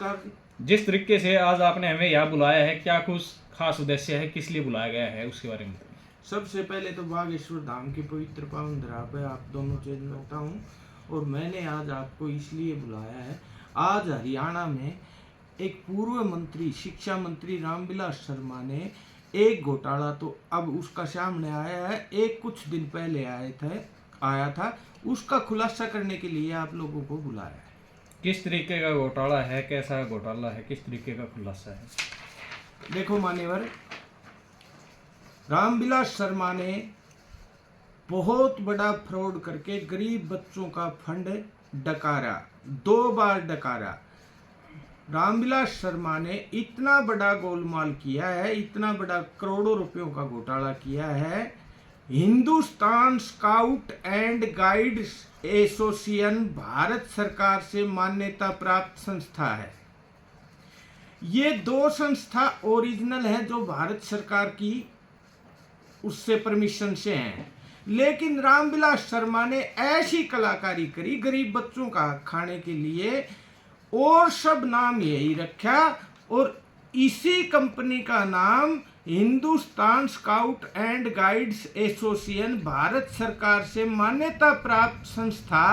नमस्कार। जिस तरीके से आज आपने हमें यहाँ बुलाया है, क्या कुछ खास उद्देश्य है, किस लिए बुलाया गया है, उसके बारे में बताइए। सबसे पहले तो बागेश्वर धाम की पवित्र पावन धरा पर आप दोनों चीज रखता हूँ, और मैंने आज आपको इसलिए बुलाया है। आज हरियाणा में एक पूर्व मंत्री, शिक्षा मंत्री रामविलास शर्मा ने एक घोटाला तो अब उसका सामने आया है, एक कुछ दिन पहले आया था, उसका खुलासा करने के लिए आप लोगों को बुलाया है। किस तरीके का घोटाला है, कैसा घोटाला है, किस तरीके का खुलासा है? देखो मान्यवर, रामविलास शर्मा ने बहुत बड़ा फ्रॉड करके गरीब बच्चों का फंड डकारा, 2 बार डकारा। रामविलास शर्मा ने इतना बड़ा गोलमाल किया है, इतना बड़ा करोड़ों रुपयों का घोटाला किया है। Hindustan scout and guides association Bharat सरकार से मान्यता प्राप्त संस्था है। ये 2 संस्था ओरिजिनल है जो भारत सरकार की उससे परमिशन से हैं, लेकिन रामविलास शर्मा ने ऐसी कलाकारी करी गरीब बच्चों का खाने के लिए, और सब नाम यही रखा, और इसी कंपनी का नाम Hindustan scout and guides association Bharat सरकार से मान्यता प्राप्त संस्था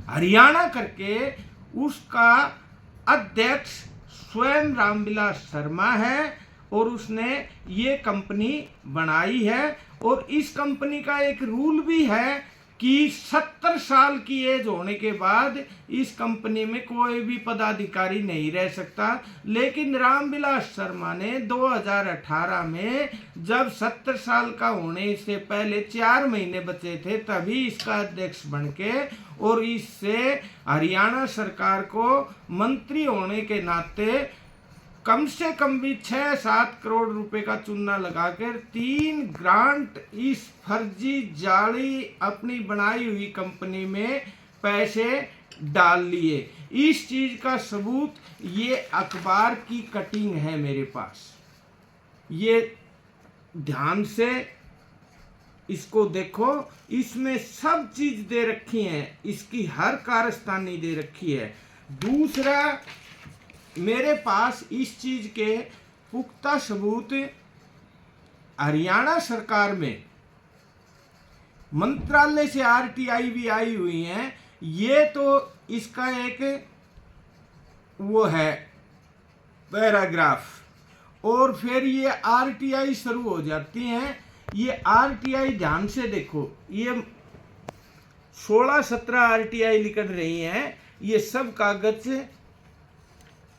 हरियाणा करके उसका अध्यक्ष स्वयं रामविलास शर्मा है, और उसने ये कंपनी बनाई है। और इस कंपनी का एक रूल भी है कि 70 साल की एज होने के बाद इस कंपनी में कोई भी पदाधिकारी नहीं रह सकता। लेकिन रामविलास शर्मा ने 2018 में, जब 70 साल का होने से पहले 4 महीने बचे थे, तभी इसका अध्यक्ष बनके, और इससे हरियाणा सरकार को मंत्री होने के नाते कम से कम भी 6-7 करोड़ रुपए का चूना लगाकर 3 ग्रांट इस फर्जी जाली अपनी बनाई हुई कंपनी में पैसे डाल लिए। इस चीज का सबूत ये अखबार की कटिंग है मेरे पास, ये ध्यान से इसको देखो, इसमें सब चीज दे रखी है, इसकी हर कारस्तानी दे रखी है। दूसरा, मेरे पास इस चीज के पुख्ता सबूत हरियाणा सरकार में मंत्रालय से आरटीआई भी आई हुई हैं। ये तो इसका एक वो है पैराग्राफ, और फिर ये आरटीआई शुरू हो जाती हैं। ये आरटीआई ध्यान से देखो, ये 16-17 आरटीआई लिख रही हैं। ये सब कागज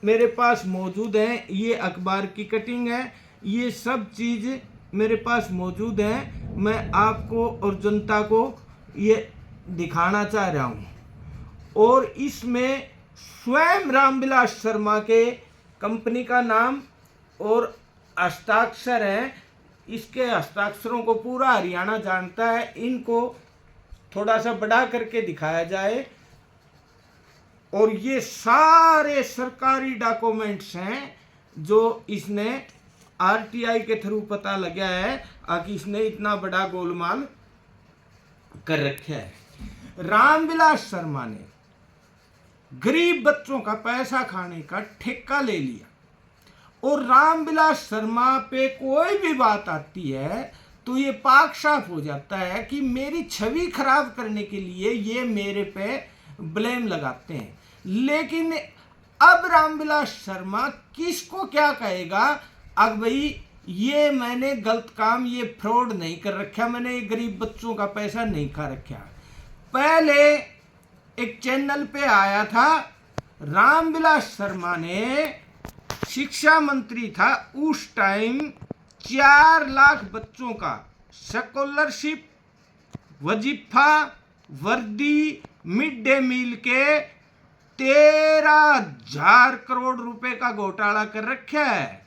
मेरे पास मौजूद है, ये अखबार की कटिंग है, ये सब चीज मेरे पास मौजूद है। मैं आपको और जनता को ये दिखाना चाह रहा हूँ। और इसमें स्वयं रामविलास शर्मा के कंपनी का नाम और हस्ताक्षर है। इसके हस्ताक्षरों को पूरा हरियाणा जानता है। इनको थोड़ा सा बड़ा करके दिखाया जाए, और ये सारे सरकारी डॉक्यूमेंट्स हैं जो इसने आरटीआई के थ्रू पता लगा है कि इसने इतना बड़ा गोलमाल कर रखा है। रामविलास शर्मा ने गरीब बच्चों का पैसा खाने का ठेका ले लिया, और रामविलास शर्मा पे कोई भी बात आती है तो ये पाक साफ हो जाता है कि मेरी छवि खराब करने के लिए ये मेरे पे ब्लेम लगाते हैं। लेकिन अब रामविलास शर्मा किसको क्या कहेगा? अब भाई ये मैंने गलत काम, ये फ्रॉड नहीं कर रखा, मैंने ये गरीब बच्चों का पैसा नहीं खा रखा। पहले एक चैनल पे आया था, रामविलास शर्मा ने शिक्षा मंत्री था उस टाइम, 4 लाख बच्चों का स्कॉलरशिप, वजीफा, वर्दी, मिड डे मील के 13,000 करोड़ रुपए का घोटाला कर रखा है।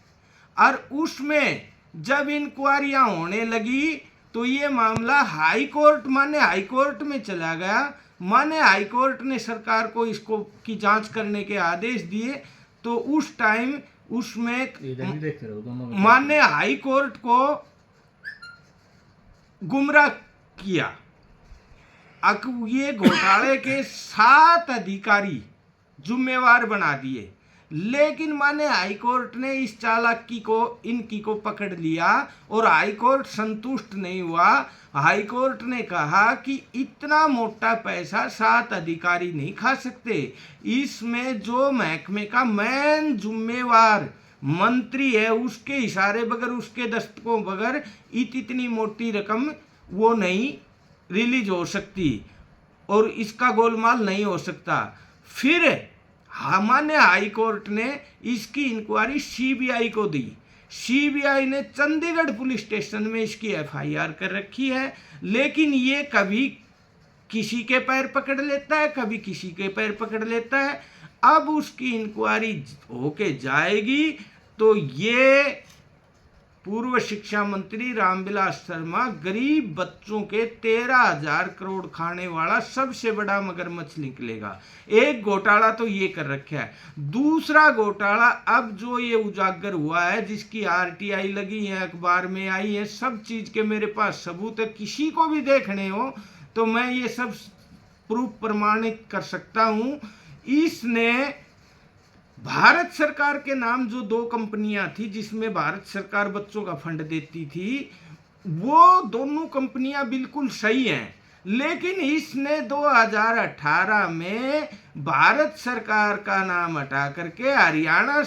और उसमें जब इंक्वायरियां होने लगी तो ये मामला हाई कोर्ट, माने हाई कोर्ट में चला गया। माने हाई कोर्ट ने सरकार को इसको की जांच करने के आदेश दिए। तो उस टाइम उसमें माने हाई कोर्ट को गुमराह किया। अब ये घोटाले के 7 अधिकारी जिम्मेवार बना दिए, लेकिन माने हाई कोर्ट ने इस चालाकी को इनकी को पकड़ लिया और हाई कोर्ट संतुष्ट नहीं हुआ। हाई कोर्ट ने कहा कि इतना मोटा पैसा 7 अधिकारी नहीं खा सकते, इसमें जो महकमे का मेन जिम्मेवार मंत्री है उसके इशारे बगैर, उसके दस्तकों बगैर इतनी मोटी रकम वो नहीं रिलीज हो सकती और इसका गोलमाल नहीं हो सकता। फिर हमारे हाई कोर्ट ने इसकी इंक्वायरी सीबीआई को दी। सीबीआई ने चंडीगढ़ पुलिस स्टेशन में इसकी एफआईआर कर रखी है, लेकिन ये कभी किसी के पैर पकड़ लेता है, कभी किसी के पैर पकड़ लेता है। अब उसकी इंक्वायरी होके जाएगी तो ये पूर्व शिक्षा मंत्री रामविलास शर्मा गरीब बच्चों के 13,000 करोड़ खाने वाला सबसे बड़ा मगरमच्छ निकलेगा। एक घोटाला तो ये कर रखा है। दूसरा घोटाला अब जो ये उजागर हुआ है, जिसकी आरटीआई लगी है, अखबार में आई है, सब चीज के मेरे पास सबूत है, किसी को भी देखने हो तो मैं ये सब प्रूफ प्रमाणित कर सकता हूं। इसने भारत सरकार के नाम जो 2 कंपनियां थी जिसमें भारत सरकार बच्चों का फंड देती थी, वो दोनों कंपनियां बिल्कुल सही हैं, लेकिन इसने 2018 में भारत सरकार का नाम हटा करके हरियाणा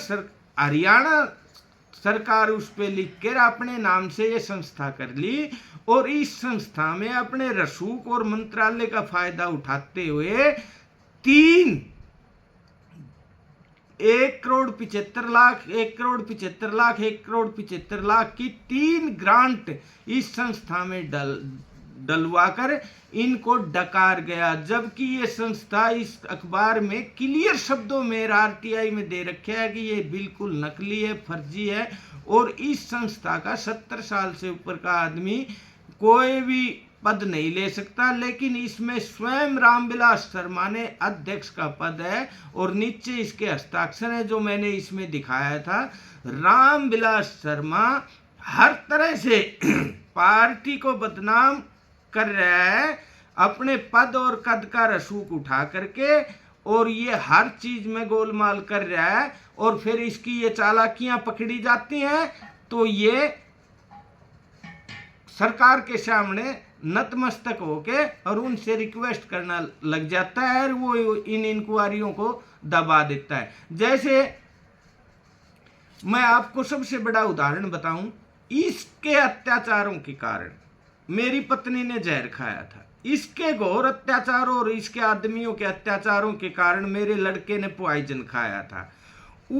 सरकार उस पे लिख कर अपने नाम से ये संस्था कर ली और इस संस्था में अपने रसूख और मंत्रालय का फायदा उठाते हुए 1,75,00,000 की 3 ग्रांट इस संस्था में डलवाकर इनको डकार गया। जबकि ये संस्था इस अखबार में क्लियर शब्दों में आरटीआई में दे रखा है कि ये बिल्कुल नकली है, फर्जी है और इस संस्था का 70 साल से ऊपर का आदमी कोई भी पद नहीं ले सकता। लेकिन इसमें स्वयं रामविलास शर्मा ने अध्यक्ष का पद है और नीचे इसके हस्ताक्षर है जो मैंने इसमें दिखाया था। रामविलास शर्मा हर तरह से पार्टी को बदनाम कर रहा है अपने पद और कद का रसूख उठा करके, और ये हर चीज में गोलमाल कर रहा है। और फिर इसकी ये चालाकियां पकड़ी जाती हैं तो ये सरकार के सामने नतमस्तक होके और उनसे रिक्वेस्ट करना लग जाता है और वो इन इंक्वायरियों को दबा देता है। जैसे मैं आपको सबसे बड़ा उदाहरण बताऊं, इसके अत्याचारों के कारण मेरी पत्नी ने जहर खाया था। इसके घोर अत्याचारों और इसके आदमियों के अत्याचारों के कारण मेरे लड़के ने पॉइजन खाया था।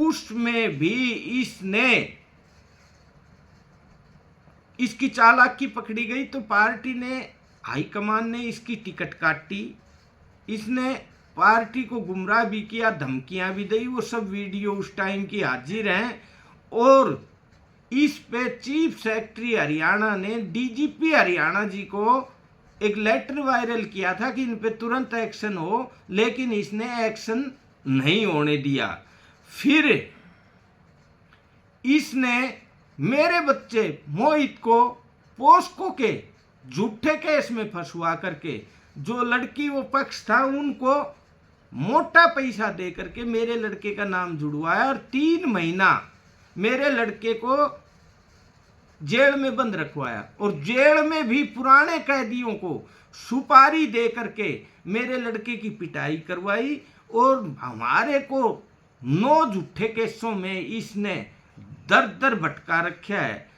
उसमें भी इसने इसकी चालाकी पकड़ी गई तो पार्टी ने, हाईकमान ने इसकी टिकट काटी, इसने पार्टी को गुमराह भी किया, धमकियां भी दी। वो सब वीडियो उस टाइम की हाजिर हैं। और इस पे चीफ सेक्रेटरी हरियाणा ने डीजीपी हरियाणा जी को एक लेटर वायरल किया था कि इन पे तुरंत एक्शन हो, लेकिन इसने एक्शन नहीं होने दिया। फिर इसने मेरे बच्चे मोहित को पोस्को के झूठे केस में फंसवा करके, जो लड़की वो पक्ष था उनको मोटा पैसा दे करके मेरे लड़के का नाम जुड़वाया और 3 महीना मेरे लड़के को जेल में बंद रखवाया। और जेल में भी पुराने कैदियों को सुपारी दे करके मेरे लड़के की पिटाई करवाई। और हमारे को 9 झूठे केसों में इसने दर दर भटका रखा है।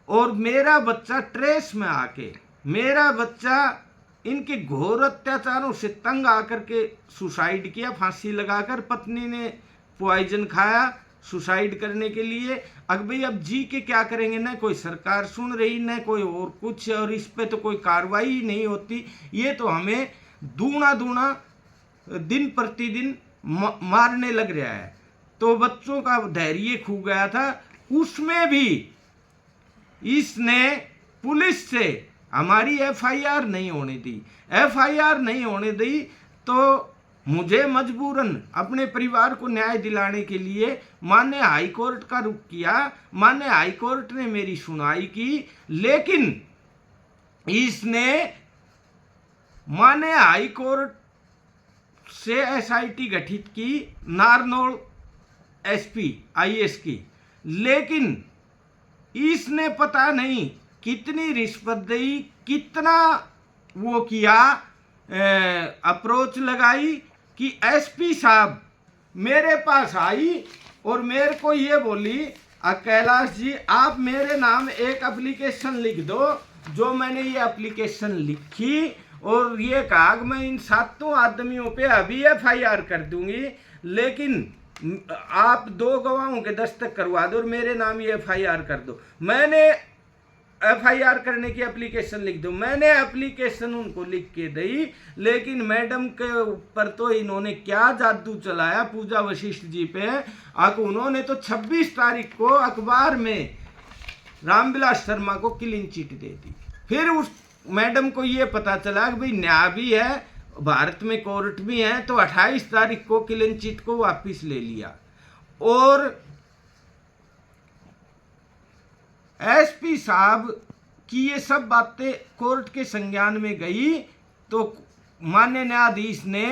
और मेरा बच्चा ट्रेस में आके, मेरा बच्चा इनके घोर अत्याचारों से तंग आकर के सुसाइड किया, फांसी लगाकर। पत्नी ने पॉइजन खाया सुसाइड करने के लिए। अब भाई अब जी के क्या करेंगे, ना कोई सरकार सुन रही, ना कोई और कुछ, और इस पे तो कोई कार्रवाई ही नहीं होती। ये तो हमें दूना दूना दिन प्रतिदिन मारने लग रहा है। तो बच्चों का धैर्य खो गया था। उसमें भी इसने पुलिस से हमारी एफआईआर नहीं होने दी। एफआईआर नहीं होने दी तो मुझे मजबूरन अपने परिवार को न्याय दिलाने के लिए माननीय हाई कोर्ट का रुख किया। माननीय हाई कोर्ट ने मेरी सुनवाई की, लेकिन इसने माननीय हाई कोर्ट से एसआईटी गठित की, नारनौल एसपी आईएएस की, लेकिन इसने पता नहीं कितनी रिश्वत दी, कितना वो किया, अप्रोच लगाई कि एसपी साहब मेरे पास आई और मेरे को ये बोली, कैलाश जी आप मेरे नाम एक एप्लीकेशन लिख दो। जो मैंने ये एप्लीकेशन लिखी और ये कहा कि मैं इन 7 आदमियों पे अभी एफआईआर कर दूंगी, लेकिन आप 2 गवाहों के दस्तखत करवा दो और मेरे नाम ये एफआईआर कर दो। मैंने एफआईआर करने की एप्लीकेशन लिख दो, मैंने एप्लीकेशन उनको लिख के दी, लेकिन मैडम के ऊपर तो इन्होंने क्या जादू चलाया पूजा वशिष्ठ जी पे। उन्होंने तो 26 तारीख को अखबार में रामविलास शर्मा को क्लीन चिट दे दी। फिर उस मैडम को ये पता चला कि भाई न्याय भी है, भारत में कोर्ट भी है, तो 28 तारीख को क्लीन चिट को वापस ले लिया और एसपी साहब की ये सब बातें कोर्ट के संज्ञान में गई तो माननीय न्यायाधीश ने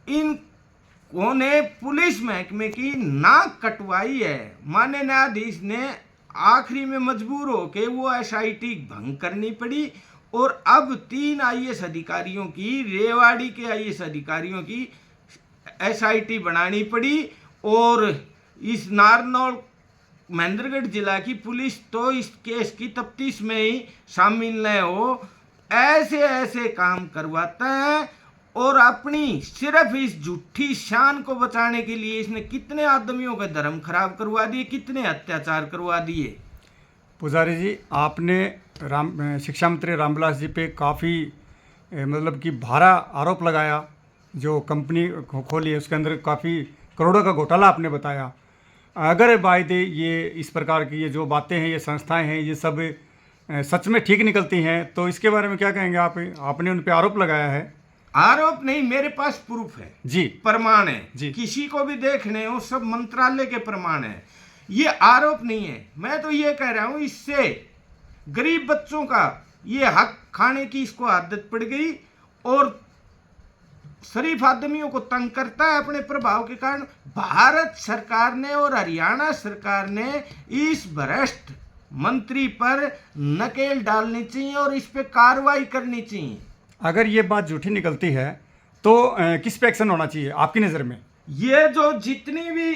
इन्होंने पुलिस महकमे की नाक कटवाई है। माननीय न्यायाधीश ने आखिरी में मजबूर होकर वो एसआईटी भंग करनी पड़ी और अब 3 आईएएस अधिकारियों की, रेवाड़ी के आईएएस अधिकारियों की एसआईटी बनानी पड़ी और इस नारनौल महेंद्रगढ़ जिला की पुलिस तो इस केस की तफ्तीश में ही शामिल न हो, ऐसे ऐसे काम करवाता है और अपनी सिर्फ इस झूठी शान को बचाने के लिए इसने कितने आदमियों का धर्म खराब करवा दिए, कितने अत्याचार करवा दिए। पुजारी जी, आपने शिक्षा मंत्री रामविलास जी पे काफ़ी मतलब कि भारा आरोप लगाया। जो कंपनी खोली है उसके अंदर काफ़ी करोड़ों का घोटाला आपने बताया। अगर वायदे ये इस प्रकार की ये जो बातें हैं, ये संस्थाएं हैं, ये सब सच में ठीक निकलती हैं तो इसके बारे में क्या कहेंगे आप? आपने उन पे आरोप लगाया है। आरोप नहीं, मेरे पास प्रूफ है जी, प्रमाण है जी। किसी को भी देखने हो, सब मंत्रालय के प्रमाण है, ये आरोप नहीं है। मैं तो ये कह रहा हूं इससे गरीब बच्चों का ये हक खाने की इसको आदत पड़ गई और शरीफ आदमियों को तंग करता है अपने प्रभाव के कारण। भारत सरकार ने और हरियाणा सरकार ने इस भ्रष्ट मंत्री पर नकेल डालनी चाहिए और इस पे कार्रवाई करनी चाहिए। अगर ये बात झूठी निकलती है तो किस पे एक्शन होना चाहिए आपकी नज़र में? ये जो जितनी भी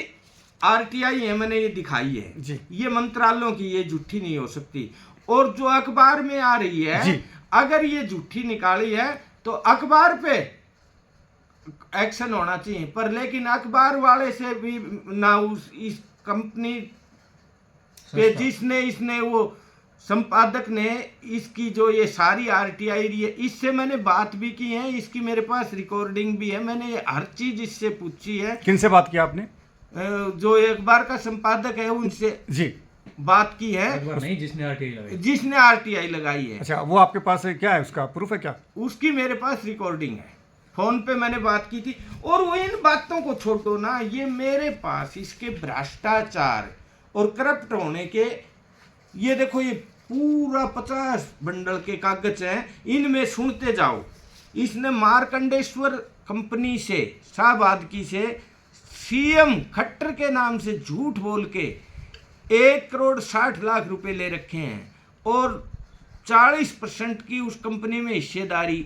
आरटीआई है मैंने ये दिखाई है जी, ये मंत्रालयों की, ये झूठी नहीं हो सकती। और जो अखबार में आ रही है जी, अगर ये झूठी निकाली है तो अखबार पे एक्शन होना चाहिए, पर लेकिन अखबार वाले से भी ना इस कंपनी पे जिसने इसने वो संपादक ने इसकी जो ये सारी आरटीआई रही है, इससे मैंने बात भी की है, इसकी मेरे पास रिकॉर्डिंग भी है, मैंने ये हर चीज इससे पूछी है। किन से बात की आपने? जो अखबार का संपादक है उनसे जी, बात की है, नहीं जिसने आरटीआई लगाई, जिसने आरटीआई लगाई है। अच्छा, वो आपके पास है? क्या है उसका प्रूफ है क्या? उसकी मेरे पास रिकॉर्डिंग है, फोन पे मैंने बात की थी। और वो इन बातों को छोड़ो ना, ये मेरे पास इसके भ्रष्टाचार और करप्ट होने के, ये देखो ये पूरा 50 बंडल के कागज हैं, इनमें सुनते जाओ। इसने मार्कंडेश्वर कंपनी से, शाहबाद की से, सीएम खट्टर के नाम से झूठ बोल के 1 करोड़ 60 लाख रुपए ले रखे हैं और 40% की उस कंपनी में हिस्सेदारी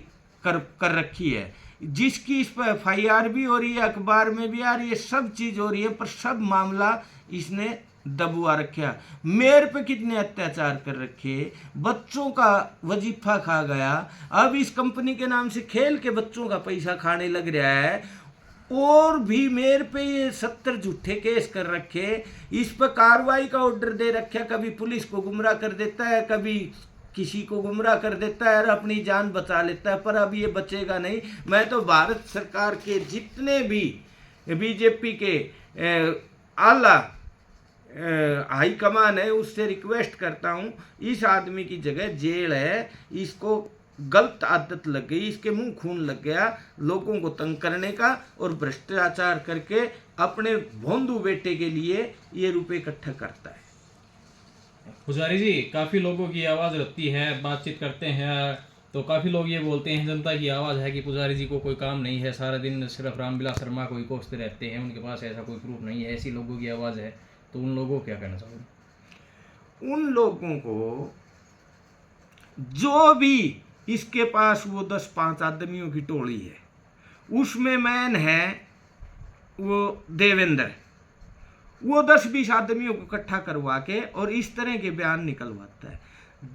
कर रखी है, जिसकी इस पर एफआईआर भी हो रही है, अखबार में भी आ रही है, सब चीज हो रही है, पर सब मामला इसने दबुआ रखा। मेरे पे कितने अत्याचार कर रखे, बच्चों का वजीफा खा गया, अब इस कंपनी के नाम से खेल के बच्चों का पैसा खाने लग रहा है, और भी मेरे पे ये 70 झूठे केस कर रखे, इस पर कार्रवाई का ऑर्डर दे रखा। कभी पुलिस को गुमराह कर देता है, कभी किसी को गुमराह कर देता है और अपनी जान बचा लेता है, पर अब ये बचेगा नहीं। मैं तो भारत सरकार के जितने भी बीजेपी के आला हाईकमान है उससे रिक्वेस्ट करता हूँ, इस आदमी की जगह जेल है, इसको गलत आदत लग गई, इसके मुंह खून लग गया लोगों को तंग करने का और भ्रष्टाचार करके अपने भोंदू बेटे के लिए ये रुपए इकट्ठा करता है। पुजारी जी, काफ़ी लोगों की आवाज़ रहती है, बातचीत करते हैं, तो काफ़ी लोग ये बोलते हैं, जनता की आवाज़ है कि पुजारी जी को कोई काम नहीं है, सारा दिन सिर्फ रामविलास शर्मा को ही कोसते रहते हैं, उनके पास ऐसा कोई प्रूफ नहीं है, ऐसी लोगों की आवाज़ है। तो उन लोगों को क्या कहना चाहोगे? उन लोगों को जो भी इसके पास वो 10-5 आदमियों की टोली है, उसमें मैन है वो देवेंद्र, वो 10-20 आदमियों को इकट्ठा करवा के और इस तरह के बयान निकलवाता है।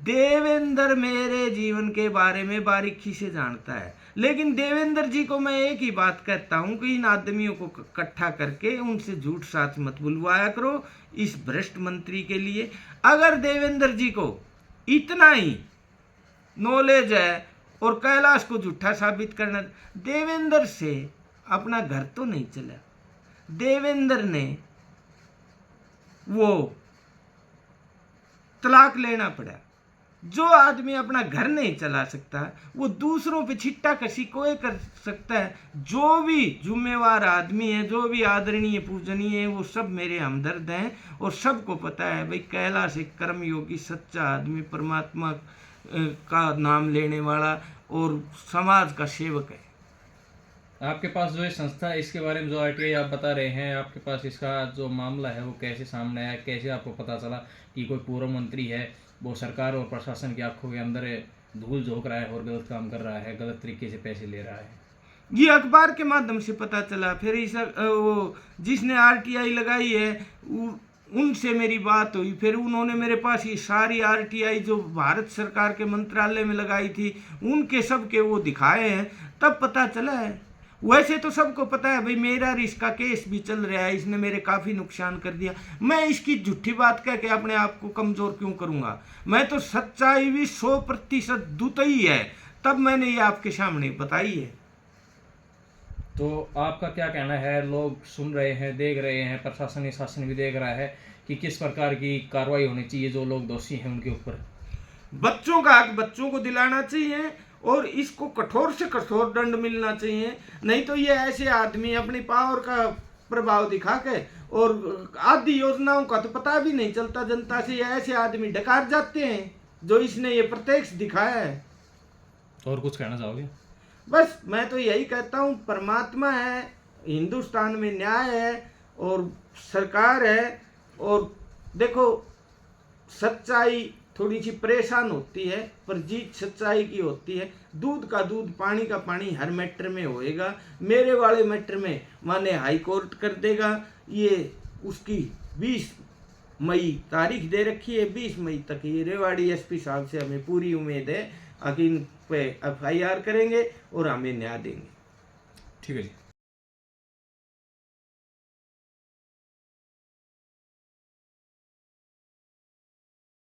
देवेंद्र मेरे जीवन के बारे में बारीकी से जानता है, लेकिन देवेंद्र जी को मैं एक ही बात कहता हूं कि इन आदमियों को इकट्ठा करके उनसे झूठ साच मत बुलवाया करो इस भ्रष्ट मंत्री के लिए। अगर देवेंद्र जी को इतना ही नॉलेज है और कैलाश को झूठा साबित करना, देवेंद्र से अपना घर तो नहीं चला। देवेंद्र ने वो तलाक लेना पड़ा। जो आदमी अपना घर नहीं चला सकता वो दूसरों पे छिट्टा कसी कोई कर सकता है। जो भी जिम्मेवार आदमी है, जो भी आदरणीय पूजनीय है, वो सब मेरे हमदर्द हैं और सबको पता है भाई कैलाश एक कर्मयोगी सच्चा आदमी, परमात्मा का नाम लेने वाला और समाज का सेवक है। आपके पास जो ये संस्था है, इसके बारे में जो आरटीआई आप बता रहे हैं, आपके पास इसका जो मामला है वो कैसे सामने आया, कैसे आपको पता चला कि कोई पूर्व मंत्री है वो सरकार और प्रशासन की आंखों के अंदर धूल झोंक रहा है और गलत काम कर रहा है, गलत तरीके से पैसे ले रहा है? ये अखबार के माध्यम से पता चला। फिर इस वो जिसने आरटीआई लगाई है उनसे मेरी बात हुई, फिर उन्होंने मेरे पास ये सारी आरटीआई जो भारत सरकार के मंत्रालय में लगाई थी उनके सब के वो दिखाए हैं, तब पता चला है। वैसे तो सबको पता है भाई मेरा इसका केस भी चल रहा है, इसने मेरे काफ़ी नुकसान कर दिया। मैं इसकी झूठी बात कह के अपने आप को कमज़ोर क्यों करूँगा? मैं तो सच्चाई भी 100% दूत ही है, तब मैंने ये आपके सामने बताई है। तो आपका क्या कहना है? लोग सुन रहे हैं, देख रहे हैं, प्रशासन शासन भी देख रहा है कि किस प्रकार की कार्रवाई होनी चाहिए, जो लोग दोषी हैं उनके ऊपर। बच्चों का हक बच्चों को दिलाना चाहिए और इसको कठोर से कठोर दंड मिलना चाहिए। नहीं तो ये ऐसे आदमी अपनी पावर का प्रभाव दिखा के और आदि योजनाओं का तो पता भी नहीं चलता जनता से, ये ऐसे आदमी डकार जाते हैं जो इसने ये प्रत्यक्ष दिखाया है। और कुछ कहना चाहोगे? बस मैं तो यही कहता हूँ, परमात्मा है, हिंदुस्तान में न्याय है और सरकार है। और देखो सच्चाई थोड़ी सी परेशान होती है पर जीत सच्चाई की होती है। दूध का दूध, पानी का पानी हर मैटर में होएगा। मेरे वाले मैटर में माने हाई कोर्ट कर देगा। ये उसकी 20 मई तारीख दे रखी है, 20 मई तक ये रेवाड़ी एसपी साहब से हमें पूरी उम्मीद है कि इन पे FIR करेंगे और हमें न्याय देंगे। ठीक है जी।